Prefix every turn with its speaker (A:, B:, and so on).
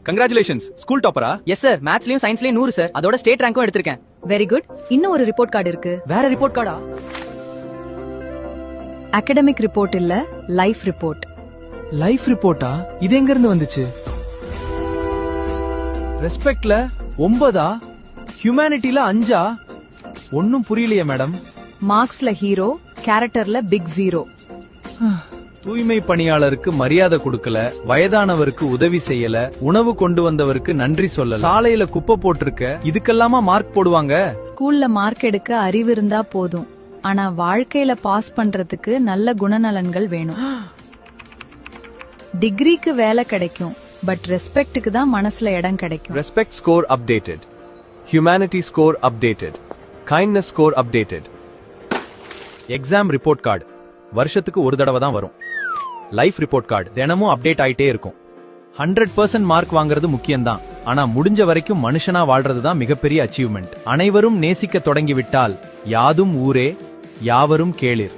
A: Congratulations school டாப்பரா?
B: Yes sir, மேத்ஸ்லயும் சயின்ஸ்லயும் 100 சார். அதோட ஸ்டேட் ரேங்க்கும் எடுத்திருக்கேன்.
C: Very good. இன்னும் ஒரு ரிப்போர்ட் கார்டு இருக்கு.
B: வேற ரிப்போர்ட் கார்டா?
C: அகாடமிக் ரிப்போர்ட் இல்ல, லைஃப் ரிப்போர்ட்.
A: லைஃப் ரிப்போர்ட்டா? இது எங்க இருந்து வந்துச்சு? ரெஸ்பெக்ட்ல 9, ஹியூமனிட்டில 5. ஒன்னும் புரியலையே மேடம்.
C: மார்க்ஸ்ல ஹீரோ, கேரக்டர்ல பிக் ஜீரோ.
A: தூய்மை பணியாளருக்கு மரியாதை கொடுக்கல, வயதானவருக்கு உதவி செய்யல, உணவு கொண்டு வந்தவருக்கு நன்றி சொல்லல, சாலையில குப்பை போட்டிருக்க, இதுக்கெல்லாமா மார்க் போடுவாங்க?
C: ஸ்கூல்ல மார்க் எடுக்க அறிவு இருந்தா போதும், ஆனா வாழ்க்கையில பாஸ் பண்றதுக்கு நல்ல குணநலன்கள் வேணும். டிகிரிக்கு வேலை கிடைக்கும், பட் ரெஸ்பெக்ட்டுக்கு தான் மனசுல இடம் கிடைக்கும்.
D: Respect score updated. Humanity score updated. Kindness score updated.
A: Exam report card வருஷத்துக்கு ஒரு தடவை தான் வரும். லைஃப் ரிப்போர்ட் கார்டு தினமும் அப்டேட் ஆயிட்டே இருக்கும். 100% மார்க் வாங்குறது முக்கியம்தான், ஆனா முடிஞ்ச வரைக்கும் மனுஷனா வாழ்றது தான் மிகப்பெரிய அச்சீவ்மெண்ட். அனைவரும் நேசிக்க தொடங்கிவிட்டால் யாதும் ஊரே யாவரும் கேளிர்.